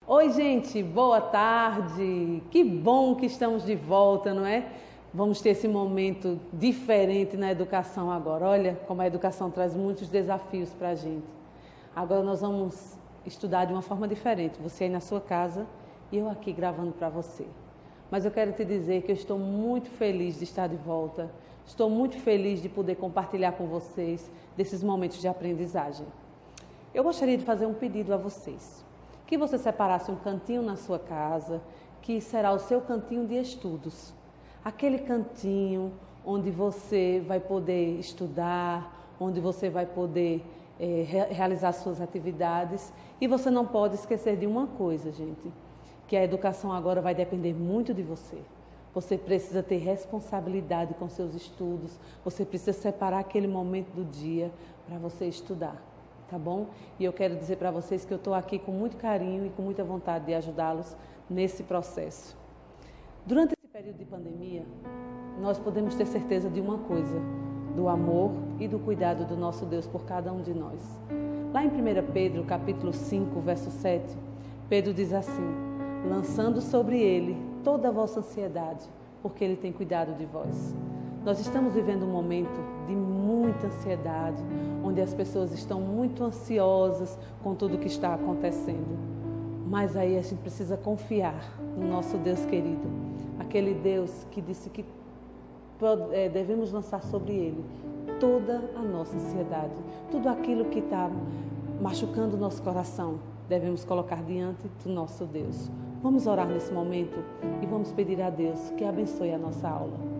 Oi, gente, boa tarde. Que bom que estamos de volta, não é? Vamos ter esse momento diferente na educação agora. Olha como a educação traz muitos desafios para a gente. Agora nós vamos estudar de uma forma diferente. Você aí na sua casa e eu aqui gravando para você. Mas eu quero te dizer que eu estou muito feliz de estar de volta. Estou muito feliz de poder compartilhar com vocês desses momentos de aprendizagem. Eu gostaria de fazer um pedido a vocês. Que você separasse um cantinho na sua casa, que será o seu cantinho de estudos. Aquele cantinho onde você vai poder estudar, onde você vai poder realizar suas atividades. E você não pode esquecer de uma coisa, gente, que a educação agora vai depender muito de você. Você precisa ter responsabilidade com seus estudos, você precisa separar aquele momento do dia para você estudar. Tá bom? E eu quero dizer para vocês que eu estou aqui com muito carinho e com muita vontade de ajudá-los nesse processo. Durante esse período de pandemia, nós podemos ter certeza de uma coisa, do amor e do cuidado do nosso Deus por cada um de nós. Lá em 1 Pedro, capítulo 5, verso 7, Pedro diz assim: lançando sobre ele toda a vossa ansiedade, porque ele tem cuidado de vós. Nós estamos vivendo um momento de muita ansiedade, onde as pessoas estão muito ansiosas com tudo o que está acontecendo. Mas aí a gente precisa confiar no nosso Deus querido, aquele Deus que disse que devemos lançar sobre Ele toda a nossa ansiedade, tudo aquilo que está machucando o nosso coração, devemos colocar diante do nosso Deus. Vamos orar nesse momento e vamos pedir a Deus que abençoe a nossa aula.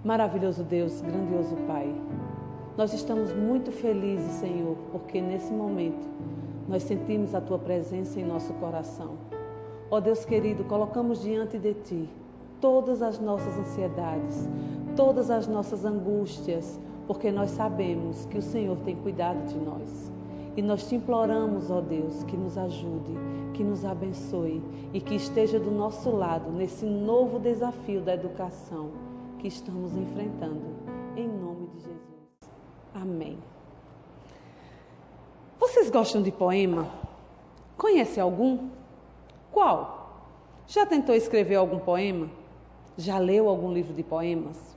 Maravilhoso Deus, grandioso Pai, nós estamos muito felizes, Senhor, porque nesse momento nós sentimos a Tua presença em nosso coração. Ó Deus querido, colocamos diante de Ti todas as nossas ansiedades, todas as nossas angústias, porque nós sabemos que o Senhor tem cuidado de nós. E nós Te imploramos, ó Deus, que nos ajude, que nos abençoe e que esteja do nosso lado nesse novo desafio da educação que estamos enfrentando, em nome de Jesus. Amém. Vocês gostam de poema? Conhece algum? Qual? Já tentou escrever algum poema? Já leu algum livro de poemas?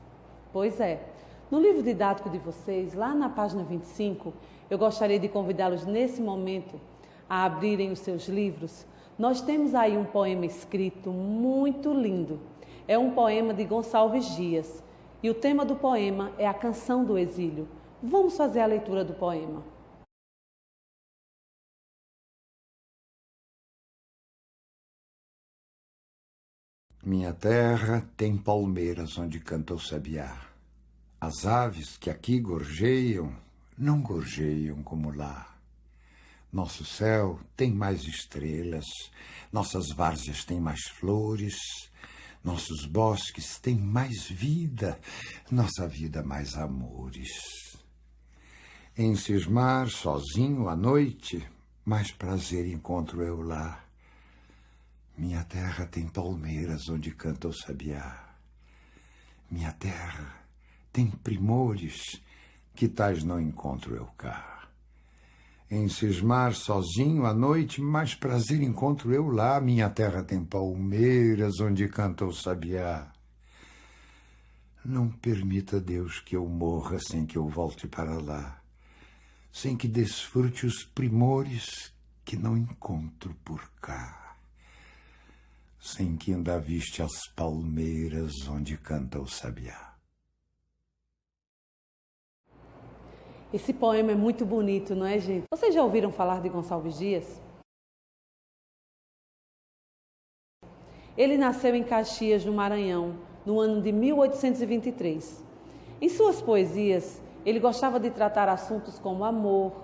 Pois é, no livro didático de vocês, lá na página 25, eu gostaria de convidá-los nesse momento a abrirem os seus livros. Nós temos aí um poema escrito muito lindo. É um poema de Gonçalves Dias e o tema do poema é a Canção do Exílio. Vamos fazer a leitura do poema. Minha terra tem palmeiras onde canta o sabiá. As aves que aqui gorjeiam, não gorjeiam como lá. Nosso céu tem mais estrelas, nossas várzeas têm mais flores, nossos bosques têm mais vida, nossa vida mais amores. Em cismar sozinho à noite, mais prazer encontro eu lá. Minha terra tem palmeiras onde canta o sabiá. Minha terra tem primores que tais não encontro eu cá. Em cismar sozinho à noite, mais prazer encontro eu lá. Minha terra tem palmeiras onde canta o sabiá. Não permita, Deus, que eu morra sem que eu volte para lá, sem que desfrute os primores que não encontro por cá, sem que ainda aviste as palmeiras onde canta o sabiá. Esse poema é muito bonito, não é, gente? Vocês já ouviram falar de Gonçalves Dias? Ele nasceu em Caxias, no Maranhão, no ano de 1823. Em suas poesias, ele gostava de tratar assuntos como amor,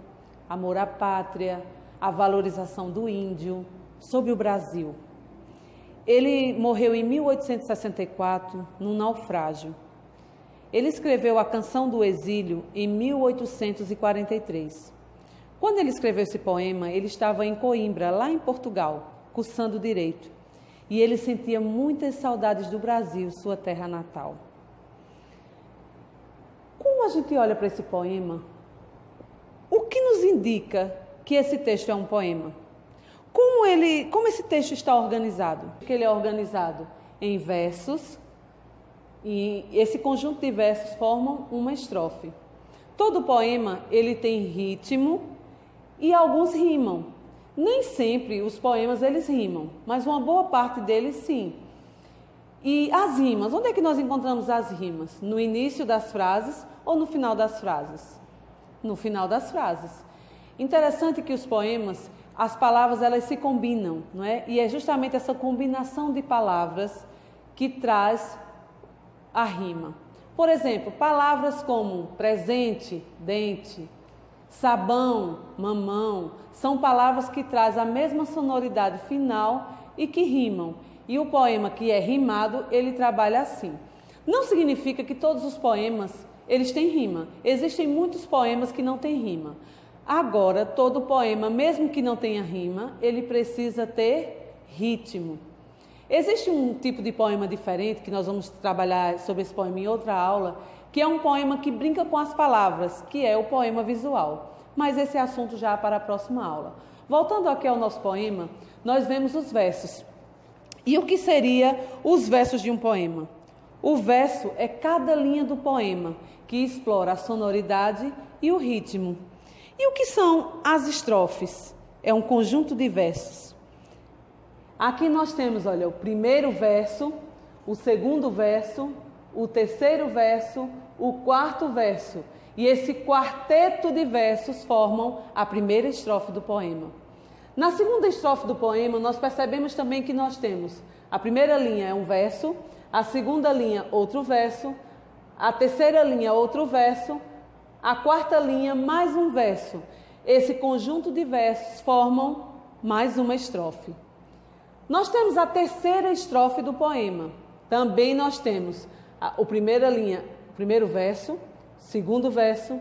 amor à pátria, a valorização do índio, sobre o Brasil. Ele morreu em 1864, num naufrágio. Ele escreveu a Canção do Exílio em 1843. Quando ele escreveu esse poema, ele estava em Coimbra, lá em Portugal, cursando Direito. E ele sentia muitas saudades do Brasil, sua terra natal. Como a gente olha para esse poema, o que nos indica que esse texto é um poema? Como esse texto está organizado? Porque ele é organizado em versos, e esse conjunto de versos formam uma estrofe. Todo poema ele tem ritmo e alguns rimam. Nem sempre os poemas eles rimam, mas uma boa parte deles sim. E as rimas, onde é que nós encontramos as rimas? No início das frases ou no final das frases? No final das frases. Interessante que os poemas, as palavras elas se combinam, não é? E é justamente essa combinação de palavras que traz a rima. Por exemplo, palavras como presente, dente, sabão, mamão, são palavras que trazem a mesma sonoridade final e que rimam. E o poema que é rimado, ele trabalha assim. Não significa que todos os poemas, eles têm rima. Existem muitos poemas que não têm rima. Agora, todo poema, mesmo que não tenha rima, ele precisa ter ritmo. Existe um tipo de poema diferente, que nós vamos trabalhar sobre esse poema em outra aula, que é um poema que brinca com as palavras, que é o poema visual. Mas esse é assunto já para a próxima aula. Voltando aqui ao nosso poema, nós vemos os versos. E o que seria os versos de um poema? O verso é cada linha do poema, que explora a sonoridade e o ritmo. E o que são as estrofes? É um conjunto de versos. Aqui nós temos, olha, o primeiro verso, o segundo verso, o terceiro verso, o quarto verso. E esse quarteto de versos formam a primeira estrofe do poema. Na segunda estrofe do poema, nós percebemos também que nós temos a primeira linha é um verso, a segunda linha outro verso, a terceira linha outro verso, a quarta linha mais um verso. Esse conjunto de versos formam mais uma estrofe. Nós temos a terceira estrofe do poema. Também nós temos a primeira linha, primeiro verso, segundo verso,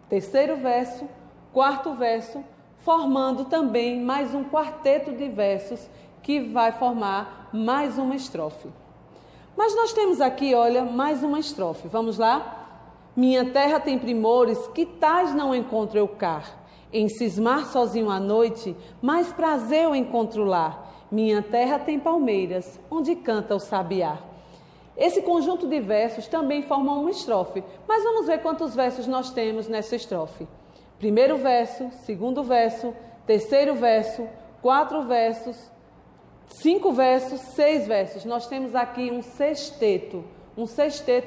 terceiro verso, quarto verso, formando também mais um quarteto de versos que vai formar mais uma estrofe. Mas nós temos aqui, olha, mais uma estrofe. Vamos lá? Minha terra tem primores que tais não encontro eu cá. Em cismar sozinho à noite, mais prazer eu encontro lá. Minha terra tem palmeiras, onde canta o sabiá. Esse conjunto de versos também forma uma estrofe, mas vamos ver quantos versos nós temos nessa estrofe. Primeiro verso, segundo verso, terceiro verso, 4 versos, 5 versos, 6 versos. Nós temos aqui um sexteto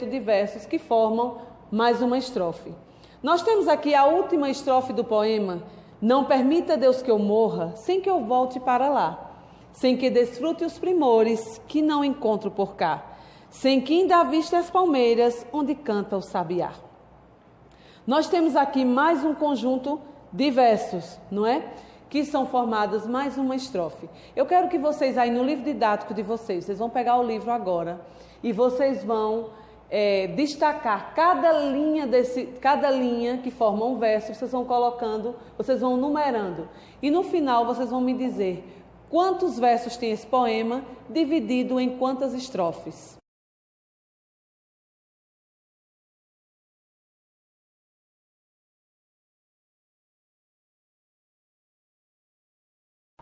de versos que formam mais uma estrofe. Nós temos aqui a última estrofe do poema. Não permita, Deus, que eu morra sem que eu volte para lá, sem que desfrute os primores que não encontro por cá, sem que ainda aviste as palmeiras onde canta o sabiá. Nós temos aqui mais um conjunto de versos, não é? Que são formados mais uma estrofe. Eu quero que vocês aí no livro didático de vocês vão pegar o livro agora e vocês vão destacar cada linha que forma um verso, vocês vão colocando, vocês vão numerando. E no final vocês vão me dizer quantos versos tem esse poema dividido em quantas estrofes.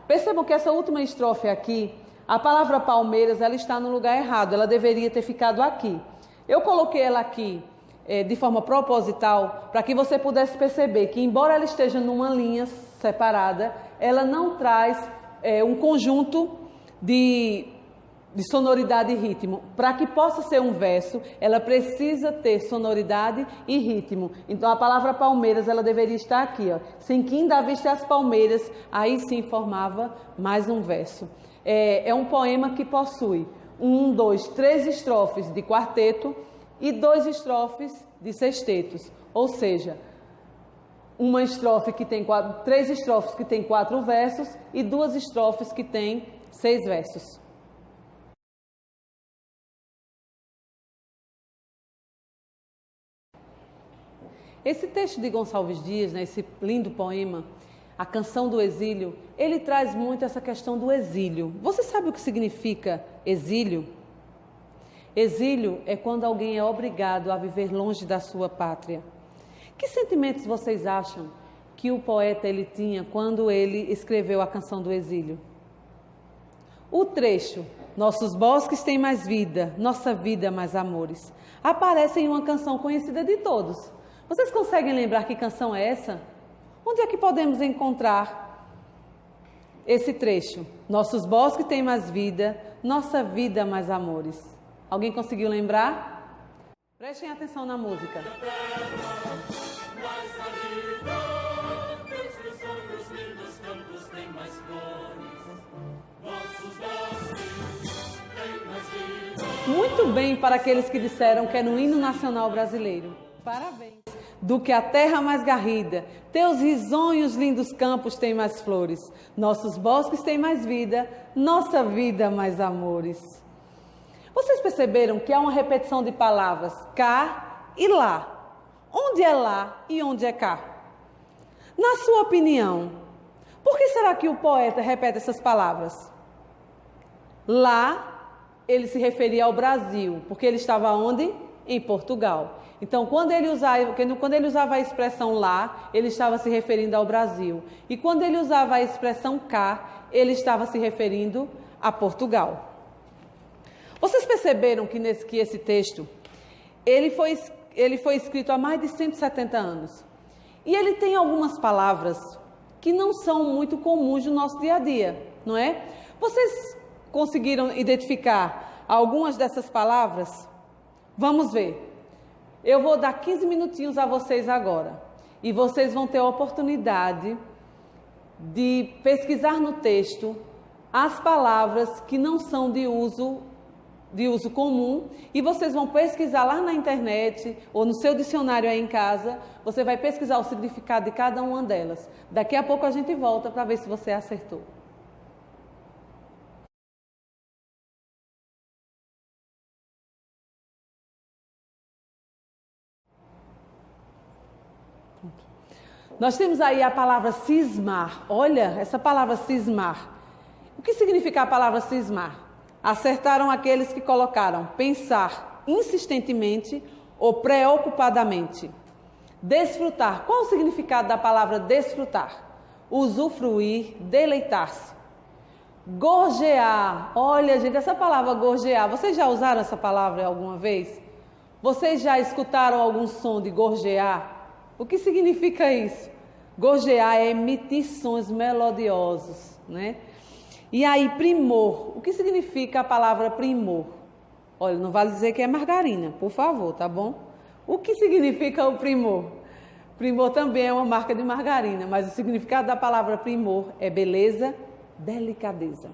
Percebam que essa última estrofe aqui, a palavra palmeiras, ela está no lugar errado, ela deveria ter ficado aqui. Eu coloquei ela aqui de forma proposital para que você pudesse perceber que, embora ela esteja numa linha separada, ela não traz um conjunto de sonoridade e ritmo. Para que possa ser um verso, ela precisa ter sonoridade e ritmo. Então, a palavra palmeiras, ela deveria estar aqui, ó. Sem que ainda viste as palmeiras, aí sim formava mais um verso. É um poema que possui 1, 2, 3 estrofes de quarteto e 2 estrofes de sextetos. Ou seja, uma estrofe que tem 3 estrofes que tem 4 versos e 2 estrofes que tem 6 versos. Esse texto de Gonçalves Dias, né, esse lindo poema, A Canção do Exílio, ele traz muito essa questão do exílio. Você sabe o que significa exílio? Exílio é quando alguém é obrigado a viver longe da sua pátria. Que sentimentos vocês acham que o poeta ele tinha quando ele escreveu A Canção do Exílio? O trecho, nossos bosques têm mais vida, nossa vida mais amores, aparece em uma canção conhecida de todos. Vocês conseguem lembrar que canção é essa? Onde é que podemos encontrar esse trecho? Nossos bosques têm mais vida, nossa vida mais amores. Alguém conseguiu lembrar? Prestem atenção na música. Muito bem para aqueles que disseram que é no hino nacional brasileiro. Parabéns. Do que a terra mais garrida, teus risonhos lindos campos têm mais flores, nossos bosques têm mais vida, nossa vida mais amores. Vocês perceberam que há uma repetição de palavras cá e lá? Onde é lá e onde é cá? Na sua opinião, por que será que o poeta repete essas palavras? Lá, ele se referia ao Brasil, porque ele estava onde? Em Portugal. Então, quando ele usava a expressão lá, ele estava se referindo ao Brasil. E quando ele usava a expressão cá, ele estava se referindo a Portugal. Vocês perceberam que esse texto, ele foi escrito há mais de 170 anos. E ele tem algumas palavras que não são muito comuns no nosso dia a dia, não é? Vocês conseguiram identificar algumas dessas palavras? Vamos ver. Eu vou dar 15 minutinhos a vocês agora. E vocês vão ter a oportunidade de pesquisar no texto as palavras que não são de uso comum. E vocês vão pesquisar lá na internet ou no seu dicionário aí em casa. Você vai pesquisar o significado de cada uma delas. Daqui a pouco a gente volta para ver se você acertou. Nós temos aí a palavra cismar. Olha, essa palavra cismar. O que significa a palavra cismar? Acertaram aqueles que colocaram pensar insistentemente ou preocupadamente. Desfrutar. Qual o significado da palavra desfrutar? Usufruir, deleitar-se. Gorjear. Olha, gente, essa palavra gorjear. Vocês já usaram essa palavra alguma vez? Vocês já escutaram algum som de gorjear? O que significa isso? Gorjear é emitir sons melodiosos, né? E aí, primor. O que significa a palavra primor? Olha, não vale dizer que é margarina, por favor, tá bom? O que significa o primor? Primor também é uma marca de margarina, mas o significado da palavra primor é beleza, delicadeza.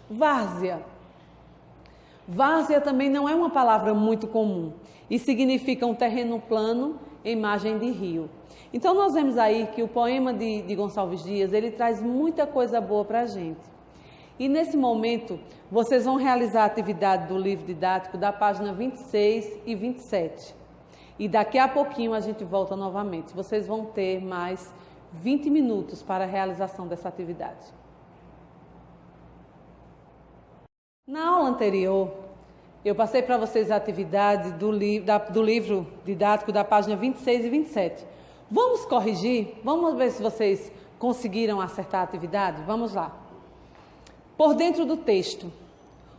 Várzea. Várzea também não é uma palavra muito comum e significa um terreno plano em margem de rio. Então nós vemos aí que o poema de Gonçalves Dias, ele traz muita coisa boa para a gente. E nesse momento, vocês vão realizar a atividade do livro didático da página 26 e 27. E daqui a pouquinho a gente volta novamente. Vocês vão ter mais 20 minutos para a realização dessa atividade. Na aula anterior, eu passei para vocês a atividade do livro didático da página 26 e 27. Vamos corrigir? Vamos ver se vocês conseguiram acertar a atividade? Vamos lá. Por dentro do texto,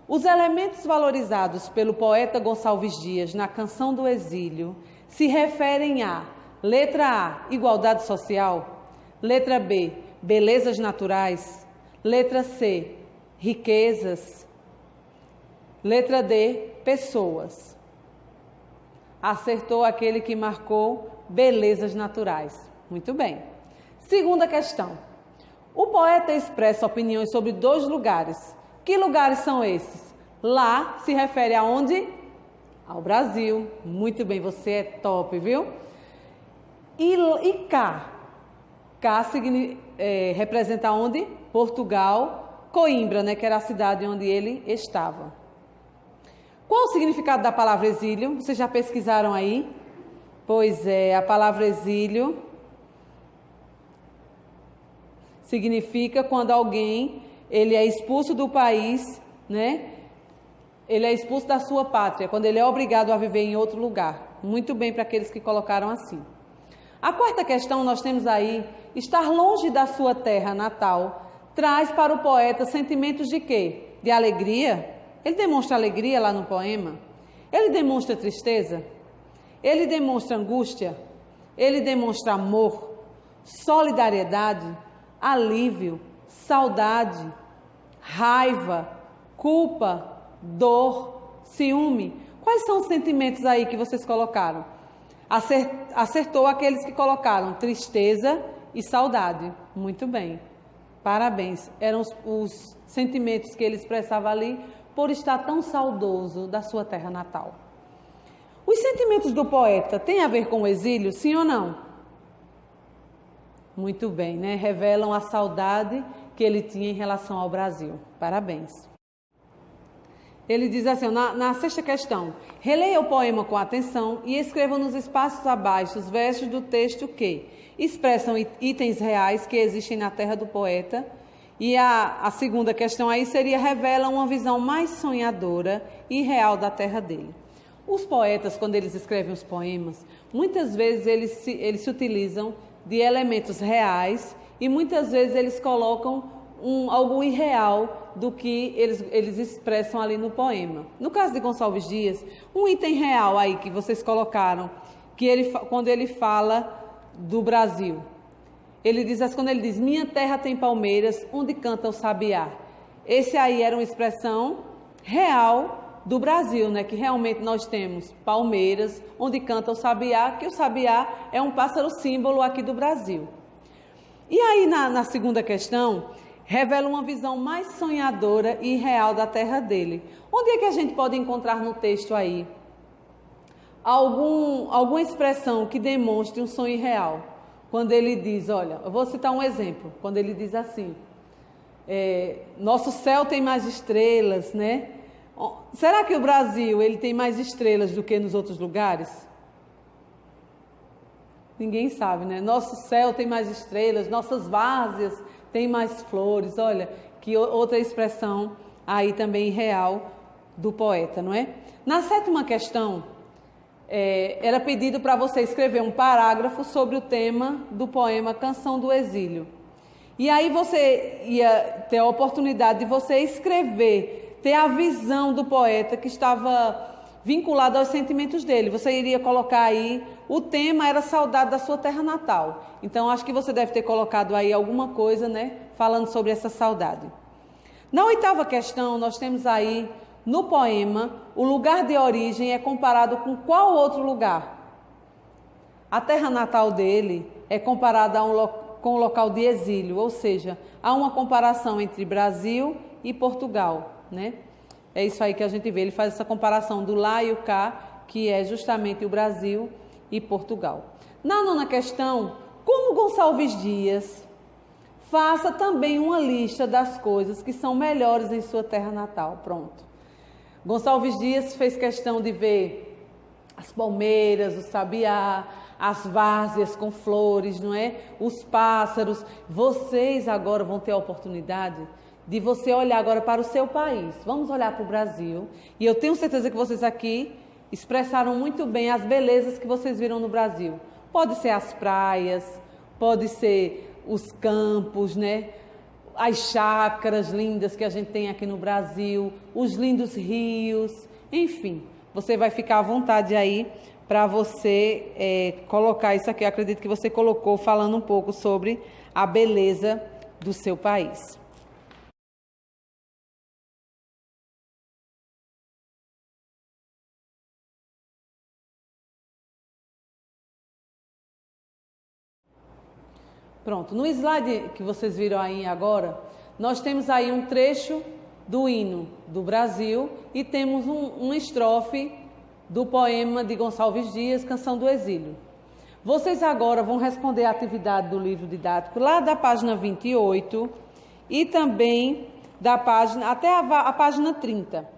os elementos valorizados pelo poeta Gonçalves Dias na Canção do Exílio se referem a: letra A, igualdade social; letra B, belezas naturais; letra C, riquezas; letra D, pessoas. Acertou aquele que marcou belezas naturais. Muito bem. Segunda questão. O poeta expressa opiniões sobre 2 lugares. Que lugares são esses? Lá se refere aonde? Ao Brasil. Muito bem, você é top, viu? E cá? Cá representa onde? Portugal, Coimbra, né, que era a cidade onde ele estava. Qual o significado da palavra exílio? Vocês já pesquisaram aí? Pois é, a palavra exílio significa quando alguém ele é expulso do país, né? Ele é expulso da sua pátria, quando ele é obrigado a viver em outro lugar. Muito bem para aqueles que colocaram assim. A quarta questão nós temos aí, estar longe da sua terra natal traz para o poeta sentimentos de quê? De alegria? Ele demonstra alegria lá no poema? Ele demonstra tristeza? Ele demonstra angústia? Ele demonstra amor, solidariedade, alívio, saudade, raiva, culpa, dor, ciúme? Quais são os sentimentos aí que vocês colocaram? Acertou aqueles que colocaram tristeza e saudade. Muito bem. Parabéns. Eram os sentimentos que ele expressava ali por estar tão saudoso da sua terra natal. Os sentimentos do poeta têm a ver com o exílio, sim ou não? Muito bem, né? Revelam a saudade que ele tinha em relação ao Brasil. Parabéns. Ele diz assim, na sexta questão, releia o poema com atenção e escreva nos espaços abaixo os versos do texto que expressam itens reais que existem na terra do poeta. E a segunda questão aí seria, revela uma visão mais sonhadora e real da terra dele. Os poetas, quando eles escrevem os poemas, muitas vezes eles se utilizam de elementos reais e muitas vezes eles colocam algo irreal do que eles expressam ali no poema. No caso de Gonçalves Dias, um item real aí que vocês colocaram, que quando ele fala do Brasil, quando ele diz, minha terra tem palmeiras, onde canta o sabiá. Esse aí era uma expressão real do Brasil, né? Que realmente nós temos palmeiras, onde canta o sabiá, que o sabiá é um pássaro símbolo aqui do Brasil. E aí na segunda questão, revela uma visão mais sonhadora e real da terra dele. Onde é que a gente pode encontrar no texto aí alguma expressão que demonstre um sonho real? Quando ele diz, olha, eu vou citar um exemplo, quando ele diz assim, nosso céu tem mais estrelas, né? Será que o Brasil ele tem mais estrelas do que nos outros lugares? Ninguém sabe, né? Nosso céu tem mais estrelas, nossas várzeas tem mais flores. Olha, que outra expressão aí também real do poeta, não é? Na sétima questão, era pedido para você escrever um parágrafo sobre o tema do poema Canção do Exílio. E aí você ia ter a oportunidade de você escrever, ter a visão do poeta que estava vinculado aos sentimentos dele. Você iria colocar aí, o tema era saudade da sua terra natal. Então, acho que você deve ter colocado aí alguma coisa, né, falando sobre essa saudade. Na oitava questão, nós temos aí, no poema, o lugar de origem é comparado com qual outro lugar? A terra natal dele é comparada com o local de exílio, ou seja, há uma comparação entre Brasil e Portugal, né? É isso aí que a gente vê, ele faz essa comparação do lá e o cá, que é justamente o Brasil e Portugal. Na nona questão, como Gonçalves Dias, faça também uma lista das coisas que são melhores em sua terra natal. Pronto. Gonçalves Dias fez questão de ver as palmeiras, o sabiá, as várzeas com flores, não é? Os pássaros. Vocês agora vão ter a oportunidade de você olhar agora para o seu país. Vamos olhar para o Brasil. E eu tenho certeza que vocês aqui expressaram muito bem as belezas que vocês viram no Brasil. Pode ser as praias, pode ser os campos, né? As chácaras lindas que a gente tem aqui no Brasil, os lindos rios, enfim. Você vai ficar à vontade aí para você colocar isso aqui. Eu acredito que você colocou falando um pouco sobre a beleza do seu país. Pronto, no slide que vocês viram aí agora, nós temos aí um trecho do hino do Brasil e temos uma estrofe do poema de Gonçalves Dias, Canção do Exílio. Vocês agora vão responder a atividade do livro didático lá da página 28 e também da página, até a página 30.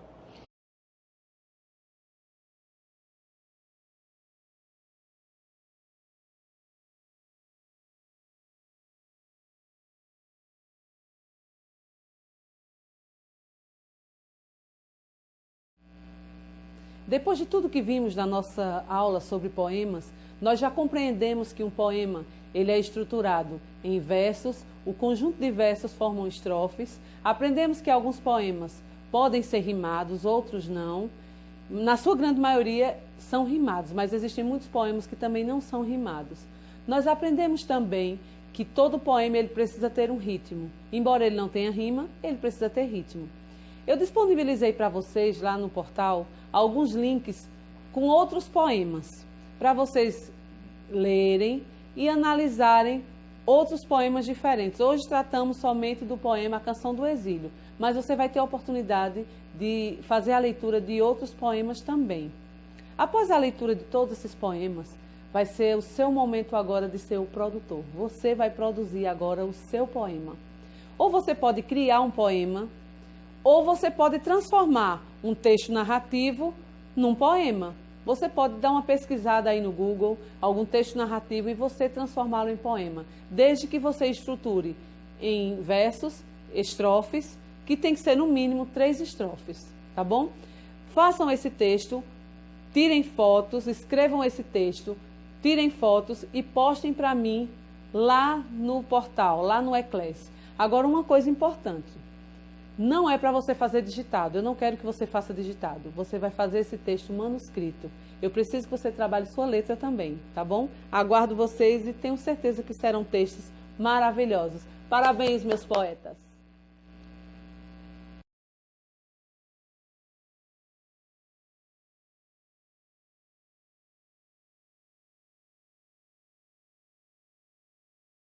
Depois de tudo que vimos na nossa aula sobre poemas, nós já compreendemos que um poema ele é estruturado em versos, o conjunto de versos formam estrofes. Aprendemos que alguns poemas podem ser rimados, outros não. Na sua grande maioria são rimados, mas existem muitos poemas que também não são rimados. Nós aprendemos também que todo poema ele precisa ter um ritmo. Embora ele não tenha rima, ele precisa ter ritmo. Eu disponibilizei para vocês lá no portal alguns links com outros poemas, para vocês lerem e analisarem outros poemas diferentes. Hoje tratamos somente do poema A Canção do Exílio, mas você vai ter a oportunidade de fazer a leitura de outros poemas também. Após a leitura de todos esses poemas, vai ser o seu momento agora de ser o produtor. Você vai produzir agora o seu poema. Ou você pode criar um poema, ou você pode transformar um texto narrativo num poema. Você pode dar uma pesquisada aí no Google, algum texto narrativo, e você transformá-lo em poema. Desde que você estruture em versos, estrofes, que tem que ser no mínimo 3 estrofes, tá bom? Façam esse texto, tirem fotos, escrevam esse texto, tirem fotos e postem para mim lá no portal, lá no Eclass. Agora, uma coisa importante. Não é para você fazer digitado, eu não quero que você faça digitado. Você vai fazer esse texto manuscrito. Eu preciso que você trabalhe sua letra também, tá bom? Aguardo vocês e tenho certeza que serão textos maravilhosos. Parabéns, meus poetas!